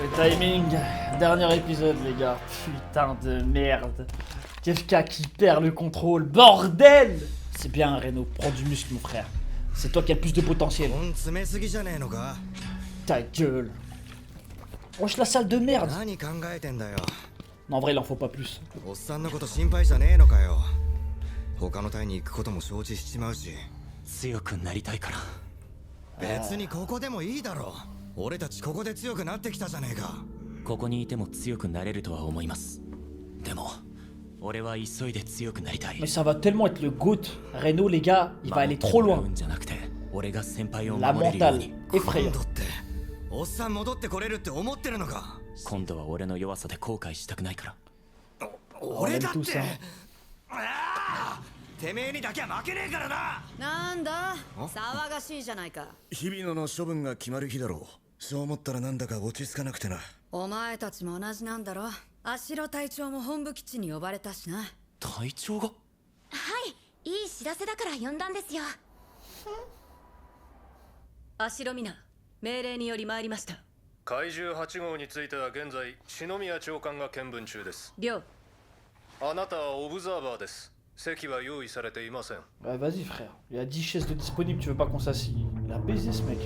Le timing, dernier épisode les gars, putain de merde. Kefka qui perd le contrôle, bordel. C'est bien Reno, prends du muscle mon frère. C'est toi qui as le plus de potentiel. Ta gueule. Wesh la salle de merde. Non en vrai il en faut pas plus. Mais ça va tellement être le GOAT. Reno les gars, il va aller trop loin. La mentale effrayante. Oh, on aime tout ça. てめえにだけは負けねえからな。なんだ騒がしいじゃないか。日々野の処分が決まる日だろう。そう思ったらなんだか落ち着かなくてな。お前たちも同じなんだろ。足代隊長も本部基地に呼ばれたしな。隊長が？はい、いい知らせだから呼んだんですよ。足代皆、命令により参りました。怪獣8号については現在篠宮長官が見分中です。亮、あなたはオブザーバーです。席は用意されていません。Ouais, vas-y frère, il y a 10 chaises de disponibles, tu veux pas qu'on s'assied? Il a baisé ce mec.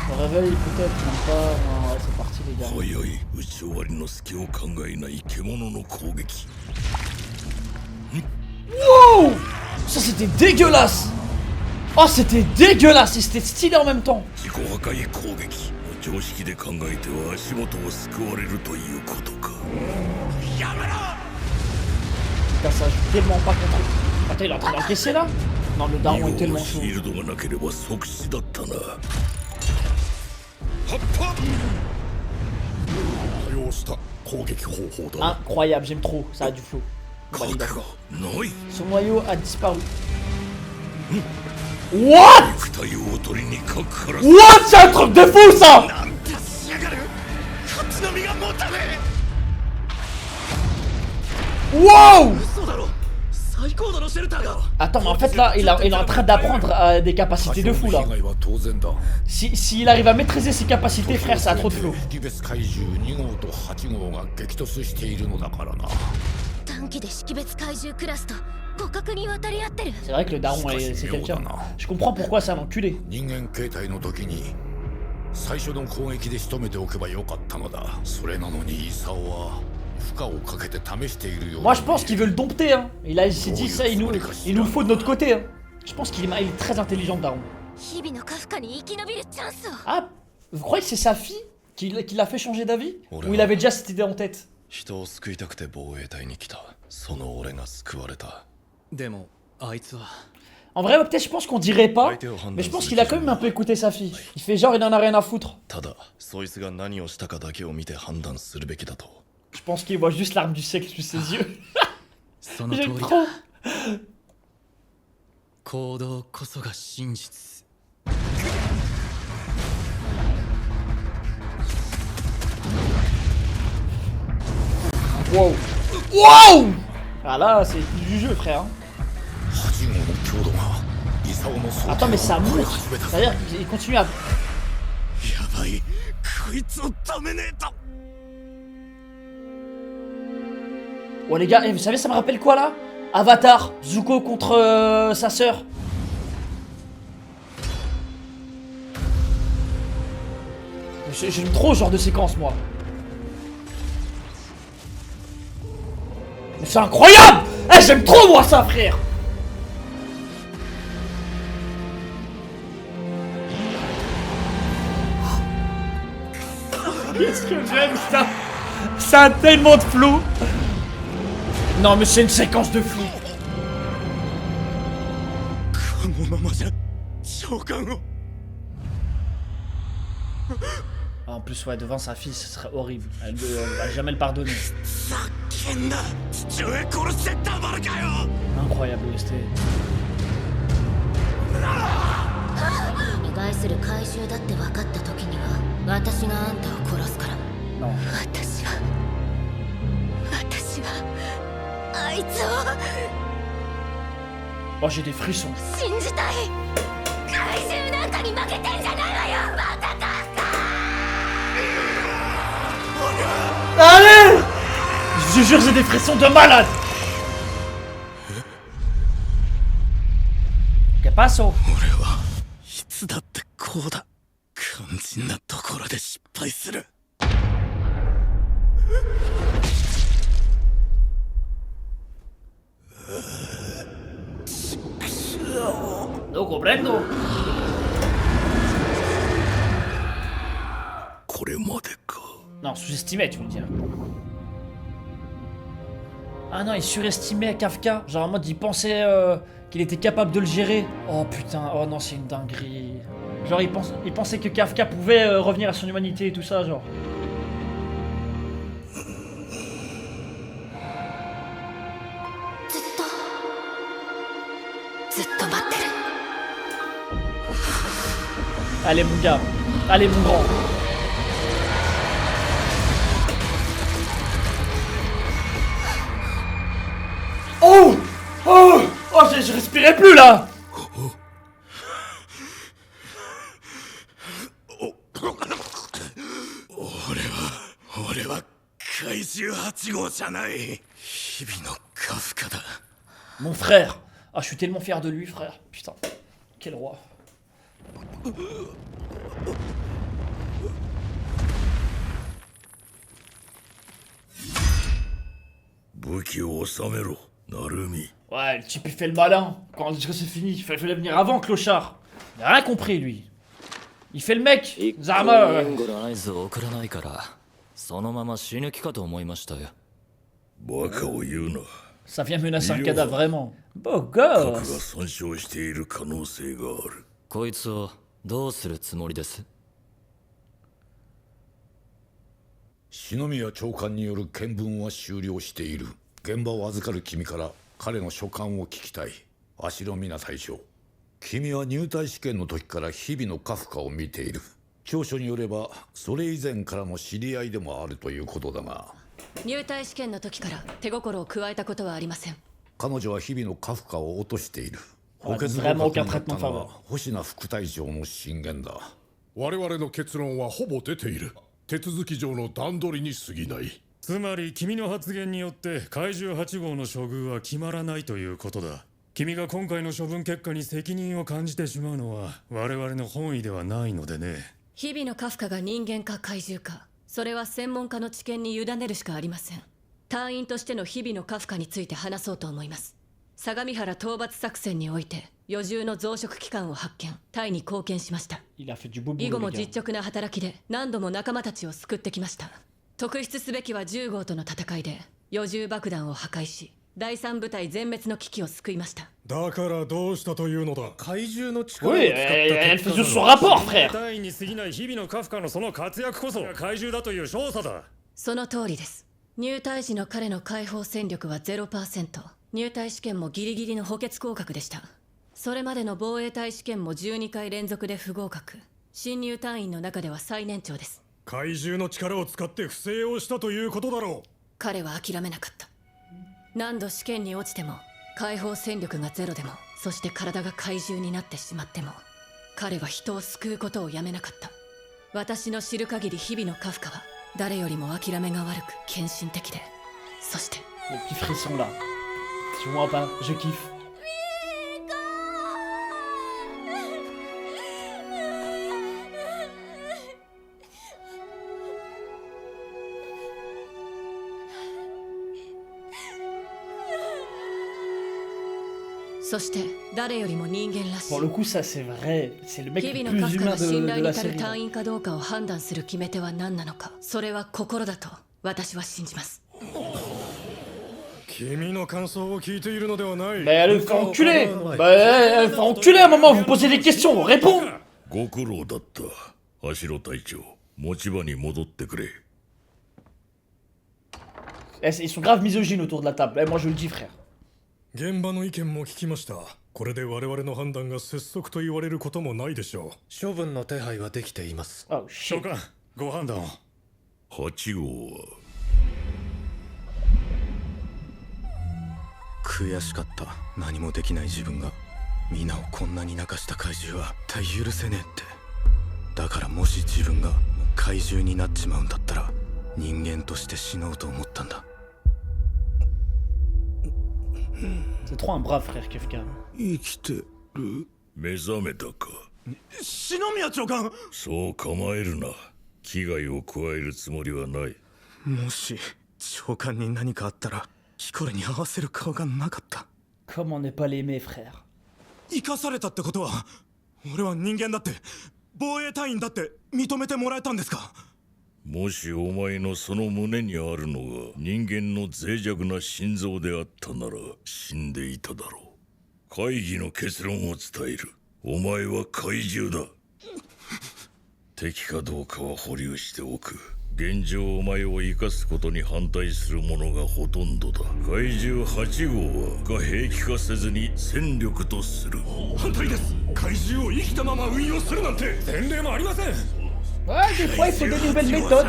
Le réveil peut-être, même pas. Non, ouais, c'est parti les gars. Wow! Ça c'était dégueulasse! Oh c'était dégueulasse et c'était stylé en même temps. Putain ça joue tellement pas contre. Attends il est en train d'encaisser là? Non le daron est tellement chaud. Incroyable, j'aime trop, ça a du flow. Son noyau a disparu. What? What? C'est un truc de fou ça! Wow! Attends mais en fait là il est en train d'apprendre des capacités de fou là. S'il arrive à maîtriser ses capacités frère ça a trop de flow. C'est vrai que le daron c'est quelqu'un. Je comprends pourquoi c'est un enculé. Moi je pense qu'il veut le dompter hein. Il s'est dit ça, il nous le faut de notre côté hein. Je pense qu'il est très intelligent le daron. Ah, vous croyez que c'est sa fille qui l'a fait changer d'avis? Ou il avait déjà cette idée en tête? En vrai peut-être je pense qu'on dirait pas. Mais je pense qu'il a quand même un peu écouté sa fille. Il fait genre il en a rien à foutre. Je pense qu'il voit juste l'arme du siècle sous ses yeux. J'aime trop. Wow. Wow. Ah là c'est du jeu frère. Attends mais ça monte. C'est-à-dire qu'il continue à... Oh les gars, vous savez ça me rappelle quoi là? Avatar, Zuko contre sa sœur. J'aime trop ce genre de séquence moi. Mais c'est incroyable! Eh j'aime trop moi ça frère! Qu'est-ce que j'aime ça? Ça a tellement de flow! Non mais c'est une séquence de fou. En plus ouais devant sa fille ce serait horrible. Elle va jamais le pardonner. Incroyable OST. Non. Oh, j'ai des frissons. 信じたい怪獣なんかに負けてんじゃないわよまたか Allez! Je jure, j'ai des frissons de malade! ¿Qué pasó? 俺はいつだってこうだ。肝心なところで失敗する。No comprendo. これまでか。 Non, sous-estimé, tu veux dire. Ah non, il surestimait Kafka. Genre en mode, il pensait qu'il était capable de le gérer. Oh putain, oh non, c'est une dinguerie. Genre, il pensait que Kafka pouvait revenir à son humanité et tout ça, genre. ずっと待ってる Allez, mon gars. Allez, mon grand. Oh! Oh! Oh, je respirais plus là! 俺は怪獣8号じゃない。日々のカフカだ。 Mon frère! Ah, je suis tellement fier de lui, frère. Putain. Quel roi. 武器を収めろ、ナルミ。 Ouais, le type il fait le malin. Quand c'est fini, il fallait venir avant, clochard. Il a rien compris, lui. Il fait le mec. Zama. 援護の合図を送らないからそのまま死ぬ気かと思いましたよ。バカを言うな。 Ça vient menacer un cadavre, vraiment. Beau 核が gosse. 損傷している可能性がある。こいつをどうするつもりです？篠宮長官による見聞は終了している。現場を預かる君から彼の所感を聞きたい。足野皆隊長、君は入隊試験の時から日々のカフカを見ている。調書によればそれ以前からの知り合いでもあるということだが、入隊試験の時から手心を加えたことはありません。彼女は日々のカフカを落としている。はい補欠合 vraiment 格 aucun になった traitement のは星名副隊長の進言だ。我々の結論はほぼ出ている。手続き上の段取りに過ぎない。つまり君の発言によって怪獣8号の処遇は決まらないということだ。君が今回の処分結果に責任を感じてしまうのは我々の本意ではないのでね。日々のカフカが人間か怪獣か、それは専門家の知見に委ねるしかありません。隊員としての日々のカフカについて話そうと思います。相模原討伐作戦において余重の増殖機関を発見、隊に貢献しました。 Il a fait du beau 以後 boulot, も le gars. 実直な働きで何度も仲間たちを救ってきました。特筆すべきは10号との戦いで余重爆弾を破壊し、第3部隊全滅の危機を救いました。だからどうしたというのだ。怪獣の力を Oui, 使った elle 結 fait 果 juste son rapport, frère. 隊員に過ぎない日々のカフカのその活躍こそ怪獣だという証左だ。その通りです。入隊時の彼の解放戦力は 0%。入隊試験もギリギリの補欠合格でした。それまでの防衛隊試験も12回連続で不合格。新入隊員の中では最年長です。怪獣の力を使って不正をしたということだろう。彼は諦めなかった。何度試験に落ちても、解放戦力がゼロでも、そして体が怪獣になってしまっても、彼は人を救うことをやめなかった。私の知る限り日々のカフカは誰よりも諦めが悪く献身的で、そして Les petits frissons là. Tu vois pas, je kiffe. そして誰よりも人間らしい。 Pour le coup, ça c'est vrai. C'est le mec 日 le 々のカ plus フカ humain が信 de 頼 la に足る série. 隊員かどうかを判断する決め手は何なのか、それは心だと私は信じます。君の感想を聞いているのではない。 Mais elle fait enculer. Bah, elle fait enculer à un moment. Vous posez des questions, on répond. ご苦労だった。橋野隊長、持ち場に戻ってくれ。 Ils sont grave misogynes autour de la table. Moi, je le dis, frère. 現場の意見も聞きました。これで我々の判断が拙速と言われることもないでしょう。処分の手配はできています。 Oh 長 shit. 官、ご判断を。8号は悔しかった。何もできない自分が皆をこんなに泣かした怪獣は絶対許せねえって。だからもし自分が怪獣になっちまうんだったら人間として死のうと思ったんだ。C'est trop un brave frère Kefka. 生きてる。目覚めたか。篠宮長官。そう構えるな。危害を加えるつもりはない。もし長官に何かあったらヒコレに合わせる顔がなかった。 Comment ne pas l'aimer frère. 生かされたってことは俺は人間だって防衛隊員だって認めてもらえたんですか。もしお前のその胸にあるのが人間の脆弱な心臓であったなら死んでいただろう。会議の結論を伝える。お前は怪獣だ。敵かどうかは保留しておく。現状お前を生かすことに反対する者がほとんどだ。怪獣8号は兵器化せずに戦力とする。反対です。怪獣を生きたまま運用するなんて前例もありません。Ouais, des fois il faut des nouvelles méthodes.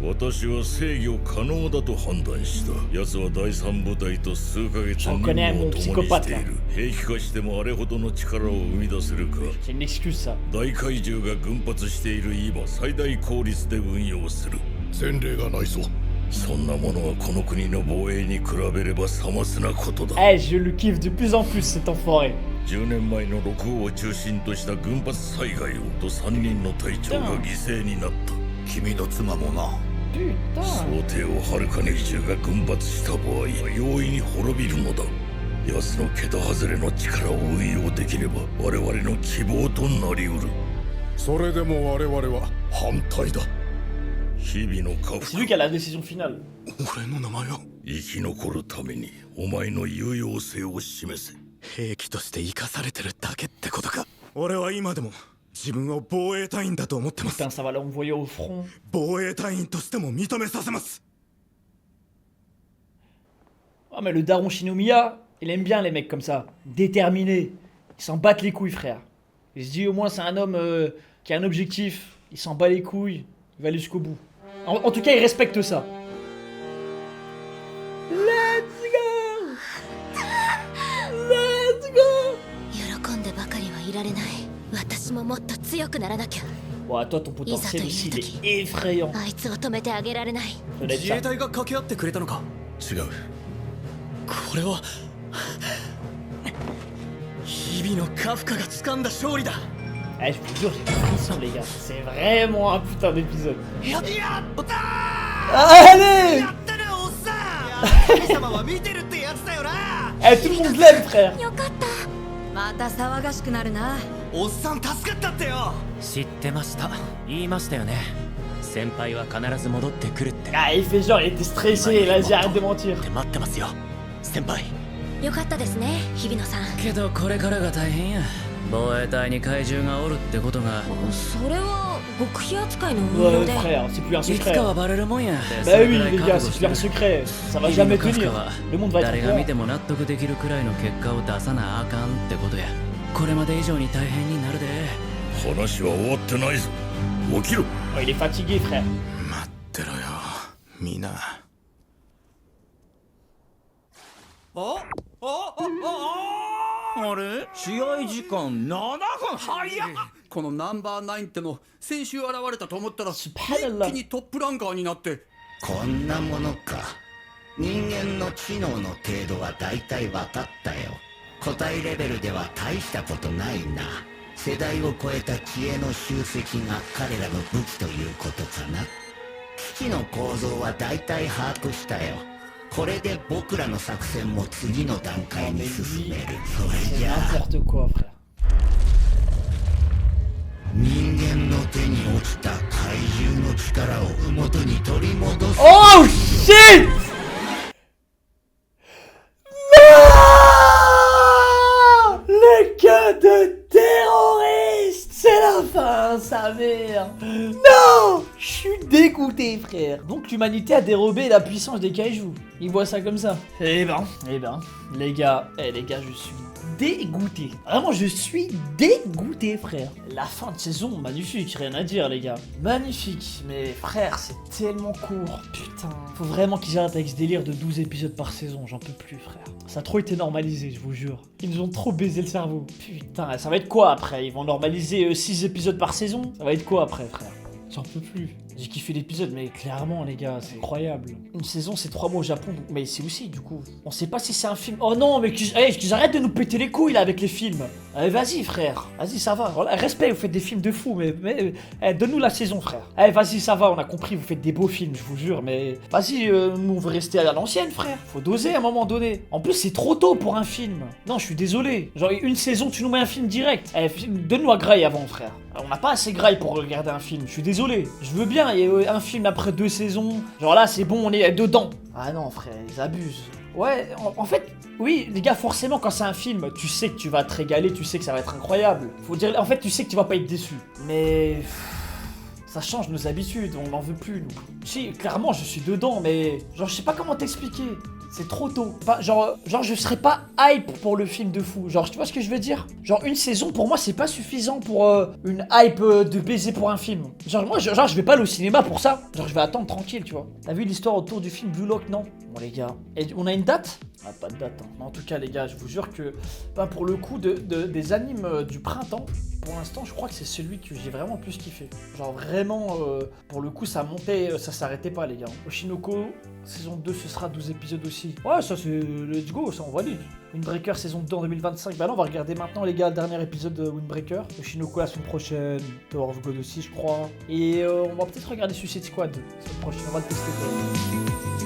私は制御可能だと判断した。奴は第三部隊と数ヶ月任務を共にしている。兵器化してもあれほどの力を生み出せるか。C'est une excuse ça. 大怪獣が群発している今、最大効率で運用する。前例がないぞ。そんなものはこの国の防衛に比べればさますなことだ。Eh, je le kiffe de plus en plus cet enfoiré. 10年前の6号を中心とした群発災害をと3人の隊長が犠牲になった。君の妻もな。Putain. 想定をはるかに以上が群発した場合、容易に滅びるのだ。奴の桁外れの力を運用できれば我々の希望となりうる。それでも我々は反対だ。日々の過 C'est lui qui a la décision finale. 俺の名前を生き残るためにお前の有用性を示せ。兵器として生かされてるだけってことか。俺は今でも自分を防衛隊員だと思ってます。 Putain, ça va l'envoyer au front. 防衛隊員としても認めさせます。 Ah, mais le daron Shinomiya, il aime bien les mecs comme ça. Déterminés. Ils s'en battent les couilles, frère. Il se dit au moins c'est un homme qui a un objectif. Il s'en bat les couilles. Il va aller jusqu'au bout. En tout cas, il respecte ça. Let's go! Let's go! 喜んでばかりはいられない。私ももっと強くならなきゃ。 Ouais, toi, ton potentiel aussi, il est effrayant. あいつを止めてあげられない。 Ça doit être 自衛 ça. 隊が掛け合ってくれたのか。違う。これは日々のカフカが掴んだ勝利だ。 Eh, je vous jure, j'ai des frissons, les gars. C'est vraiment un putain d'épisode. やったAllez! やったなおっさん。神様は見てるってやつだよな。 Eh, tout le monde l'aime, frère. よかった。また騒がしくなるな。おっさん助かったってよ。知ってました。言いましたよね。先輩は必ず戻ってくるって。 Ah, il fait genre, il était stressé. Vas-y, arrête de mentir. 待ってますよ、先輩。よかったですね、日比野さん。けどこれからが大変や。防衛隊に怪獣がおるってことが。それは極秘扱いの運用 Ouais, で。 frère, c'est plus un いつ secret. かはバレるもんや。 Bah oui, les gars, c'est plus un secret. Ça va jamais tenir. Le monde va être 誰が en 見ても納得できるくらいの結果を出さなあかんってことや。これまで以上に大変になるで。話は終わってないぞ。起きろ。 Oh, il est fatigué, frère. 待ってろよ、みんな。あれ試合時間7分早っ。このナンバー9っての先週現れたと思ったら一気にトップランカーになって。こんなものか。人間の知能の程度はだいたい分かったよ。個体レベルでは大したことないな。世代を超えた知恵の集積が彼らの武器ということかな。基地の構造はだいたい把握したよ。これで僕らの作戦も次の段階に進める。それじゃあ N'importe quoi, frère. 人間の手に落ちた怪獣の力を元に取り戻す。 Oh shit! Non! Le cas de terroriste! C'est la fin, sa mère! Non! Je suis dégoûté, frère. Donc l'humanité a dérobé la puissance des kaijus. Ils voient ça comme ça. Eh ben, les gars, je suis dégoûté. Vraiment, je suis dégoûté, frère. La fin de saison, magnifique, rien à dire, les gars. Magnifique, mais frère, c'est tellement court. Putain, faut vraiment qu'ils arrêtent avec ce délire de 12 épisodes par saison, j'en peux plus, frère. Ça a trop été normalisé, je vous jure. Ils nous ont trop baisé le cerveau. Putain, ça va être quoi après? Ils vont normaliser 6 épisodes par saison? Ça va être quoi après, frère? J'en peux plus. J'ai kiffé l'épisode, mais clairement, les gars, c'est incroyable. Une saison, c'est 3 mois au Japon, mais ici aussi, du coup. On sait pas si c'est un film. Oh non, mais qu'ils arrêtent de nous péter les couilles, là, avec les films. Allez, vas-y, frère. Vas-y, ça va. Voilà, respect, vous faites des films de fous, mais donne-nous la saison, frère. Allez, vas-y, ça va, on a compris, vous faites des beaux films, je vous jure, mais... Vas-y, nous, on veut rester à l'ancienne, frère. Faut doser à un moment donné. En plus, c'est trop tôt pour un film. Non, je suis désolé. Genre, une saison, tu nous mets un film direct. Allez, donne-nous à Grail avant, frère. On n'a pas assez Grail pour regarder un film, je suis désolé. Je veux bien, il y a un film après 2 saisons. Genre là, c'est bon, on est dedans. Ah non, frère, ils abusent. Ouais, en fait, oui, les gars, forcément, quand c'est un film, tu sais que tu vas te régaler, tu sais que ça va être incroyable. Faut dire, en fait, tu sais que tu vas pas être déçu. Mais... ça change nos habitudes, on n'en veut plus, nous. Si, clairement, je suis dedans, mais... genre, je sais pas comment t'expliquer. C'est trop tôt. Enfin, genre, je serais pas hype pour le film de fou. Genre, tu vois ce que je veux dire? Genre, une saison, pour moi, c'est pas suffisant pour une hype de baiser pour un film. Genre, moi, je vais pas aller au cinéma pour ça. Genre, je vais attendre tranquille, tu vois. T'as vu l'histoire autour du film Blue Lock? Non. Bon, les gars. Et on a une date? Ah, pas de date, hein. Mais en tout cas, les gars, je vous jure que... ben, pour le coup, des animes du printemps, pour l'instant, je crois que c'est celui que j'ai vraiment plus kiffé. Genre, vraiment, pour le coup, ça montait, ça s'arrêtait pas, les gars. Oshinoko... saison 2, ce sera 12 épisodes aussi. Ouais, ça c'est... let's go, ça on valide. Windbreaker saison 2 en 2025. Bah non, on va regarder maintenant, les gars, le dernier épisode de Windbreaker. Oshinoko la semaine prochaine. Tower of God aussi, je crois. Et on va peut-être regarder Suicide Squad la semaine prochaine. On va le tester.